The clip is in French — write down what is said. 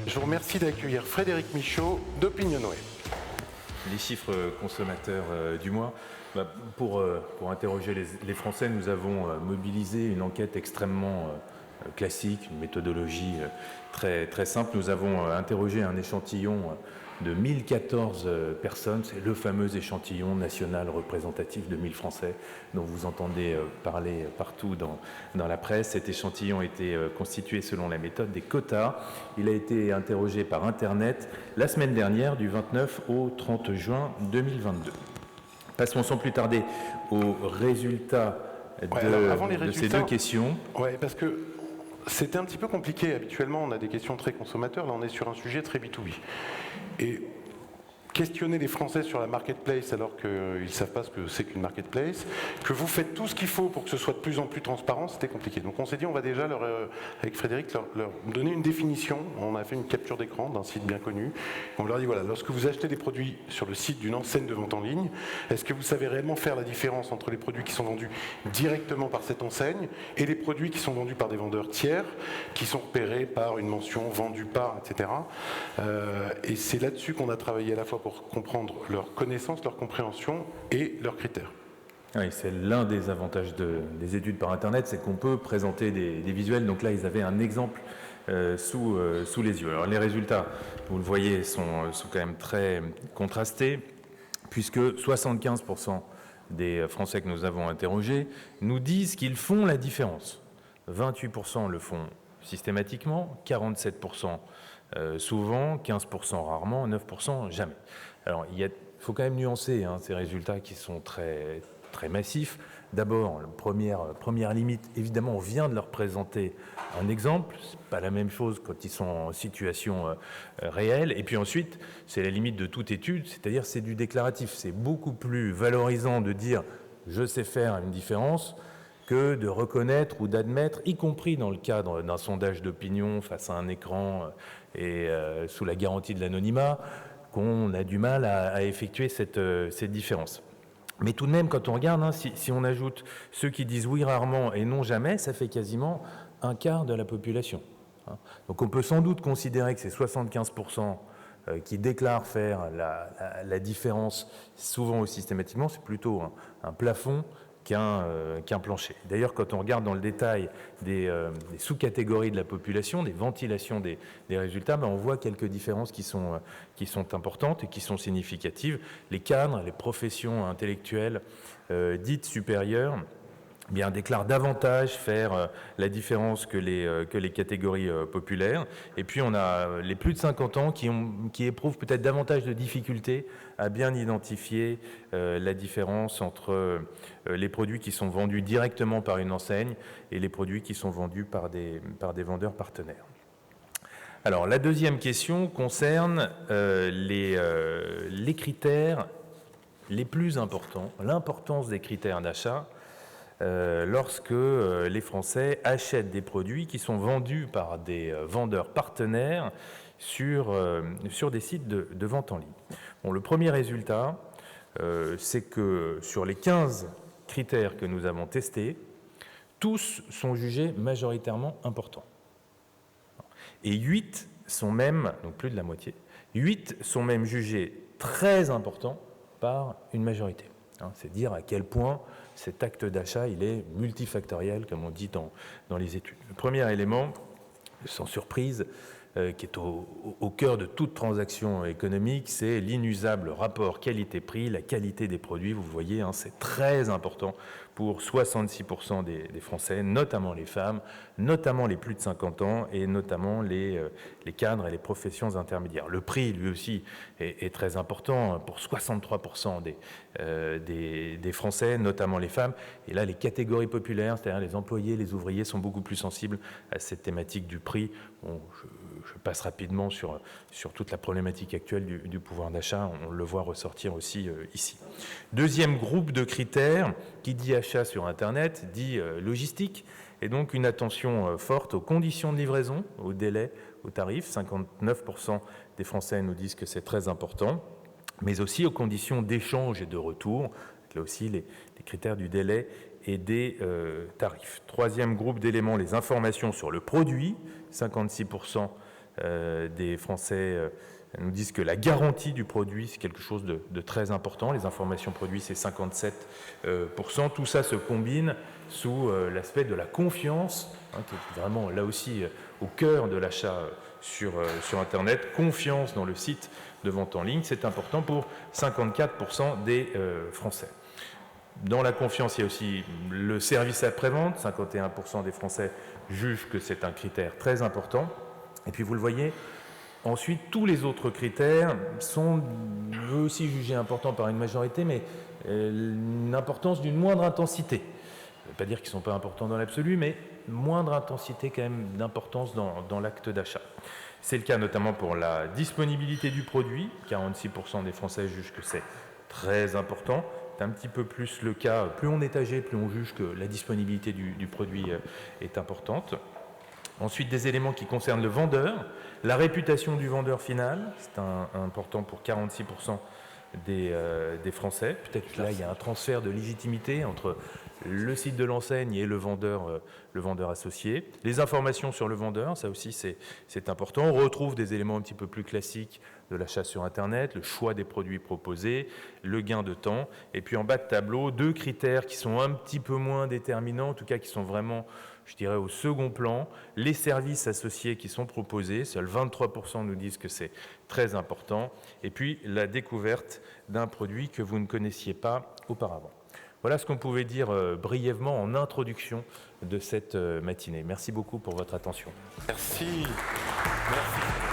Je vous remercie d'accueillir Frédéric Michaud d'Opinionway. Les chiffres consommateurs du mois. Pour interroger les Français, nous avons mobilisé une enquête extrêmement classique, une méthodologie très, très simple. Nous avons interrogé un échantillon de 1014 personnes. C'est le fameux échantillon national représentatif de 1000 Français dont vous entendez parler partout dans la presse. Cet échantillon a été constitué selon la méthode des quotas. Il a été interrogé par Internet la semaine dernière, du 29 au 30 juin 2022. Passons sans plus tarder aux résultats de ces deux questions. Oui, parce que c'était un petit peu compliqué. Habituellement, on a des questions très consommateurs. Là, on est sur un sujet très B2B. Et questionner les Français sur la marketplace alors qu'ils ne savent pas ce que c'est qu'une marketplace, que vous faites tout ce qu'il faut pour que ce soit de plus en plus transparent, c'était compliqué. Donc on s'est dit, on va déjà, avec Frédéric, leur donner une définition. On a fait une capture d'écran d'un site bien connu. On leur dit, voilà, lorsque vous achetez des produits sur le site d'une enseigne de vente en ligne, est-ce que vous savez réellement faire la différence entre les produits qui sont vendus directement par cette enseigne et les produits qui sont vendus par des vendeurs tiers, qui sont repérés par une mention vendue par, etc. Et c'est là-dessus qu'on a travaillé à la fois pour comprendre leur connaissance, leur compréhension et leurs critères. Oui, c'est l'un des avantages des études par Internet, c'est qu'on peut présenter des visuels. Donc là, ils avaient un exemple sous les yeux. Alors les résultats, vous le voyez, sont quand même très contrastés, puisque 75% des Français que nous avons interrogés nous disent qu'ils font la différence. 28% le font systématiquement, 47% souvent, 15% rarement, 9% jamais. Alors, il faut quand même nuancer ces résultats qui sont très, très massifs. D'abord, première limite, évidemment, on vient de leur présenter un exemple. Ce n'est pas la même chose quand ils sont en situation réelle. Et puis ensuite, c'est la limite de toute étude, c'est-à-dire c'est du déclaratif. C'est beaucoup plus valorisant de dire « je sais faire une différence » que de reconnaître ou d'admettre, y compris dans le cadre d'un sondage d'opinion face à un écran et sous la garantie de l'anonymat, qu'on a du mal à effectuer cette différence. Mais tout de même, quand on regarde, si on ajoute ceux qui disent oui rarement et non jamais, ça fait quasiment un quart de la population. Donc on peut sans doute considérer que ces 75% qui déclarent faire la différence souvent ou systématiquement, c'est plutôt un plafond qu'un plancher. D'ailleurs, quand on regarde dans le détail des sous-catégories de la population, des ventilations des résultats, on voit quelques différences qui sont importantes et qui sont significatives. Les cadres, les professions intellectuelles dites supérieures, déclarent davantage faire la différence que les catégories populaires. Et puis on a les plus de 50 ans qui éprouvent peut-être davantage de difficultés à bien identifier la différence entre les produits qui sont vendus directement par une enseigne et les produits qui sont vendus par des vendeurs partenaires. Alors la deuxième question concerne les critères les plus importants, l'importance des critères d'achat lorsque les Français achètent des produits qui sont vendus par des vendeurs partenaires sur des sites de vente en ligne. Bon, le premier résultat, c'est que sur les 15 critères que nous avons testés, tous sont jugés majoritairement importants. Et 8 sont même, donc plus de la moitié, 8 sont même jugés très importants par une majorité. C'est dire à quel point cet acte d'achat il est multifactoriel, comme on dit dans les études. Le premier élément, sans surprise, qui est au cœur de toute transaction économique, c'est l'inusable rapport qualité-prix, la qualité des produits. Vous voyez, c'est très important pour 66% des Français, notamment les femmes, notamment les plus de 50 ans et notamment les cadres et les professions intermédiaires. Le prix, lui aussi, est très important pour 63% des Français, notamment les femmes. Et là, les catégories populaires, c'est-à-dire les employés, les ouvriers, sont beaucoup plus sensibles à cette thématique du prix. Bon, je passe rapidement sur toute la problématique actuelle du pouvoir d'achat. On le voit ressortir aussi ici. Deuxième groupe de critères, qui dit achat sur Internet, dit logistique, et donc une attention forte aux conditions de livraison, aux délais, aux tarifs. 59% des Français nous disent que c'est très important, mais aussi aux conditions d'échange et de retour. Là aussi, les critères du délai et des tarifs. Troisième groupe d'éléments, les informations sur le produit. 56% des Français nous disent que la garantie du produit, c'est quelque chose de très important. Les informations produits, c'est 57%. Tout ça se combine sous l'aspect de la confiance, qui est vraiment là aussi au cœur de l'achat sur Internet. Confiance dans le site de vente en ligne, c'est important pour 54% des Français. Dans la confiance, il y a aussi le service après-vente. 51% des Français jugent que c'est un critère très important. Et puis vous le voyez, ensuite, tous les autres critères sont eux aussi jugés importants par une majorité, mais une importance d'une moindre intensité. Ça ne veut pas dire qu'ils ne sont pas importants dans l'absolu, mais moindre intensité quand même d'importance dans l'acte d'achat. C'est le cas notamment pour la disponibilité du produit. 46% des Français jugent que c'est très important. C'est un petit peu plus le cas, plus on est âgé, plus on juge que la disponibilité du produit est importante. Ensuite, des éléments qui concernent le vendeur, la réputation du vendeur final, c'est important pour 46% des Français. Peut-être que là, il y a un transfert de légitimité entre le site de l'enseigne et le vendeur associé. Les informations sur le vendeur, ça aussi c'est important. On retrouve des éléments un petit peu plus classiques de l'achat sur Internet, le choix des produits proposés, le gain de temps. Et puis en bas de tableau, 2 critères qui sont un petit peu moins déterminants, en tout cas qui sont vraiment, je dirais, au second plan. Les services associés qui sont proposés, seuls 23% nous disent que c'est très important. Et puis la découverte d'un produit que vous ne connaissiez pas auparavant. Voilà ce qu'on pouvait dire brièvement en introduction de cette matinée. Merci beaucoup pour votre attention. Merci. Merci.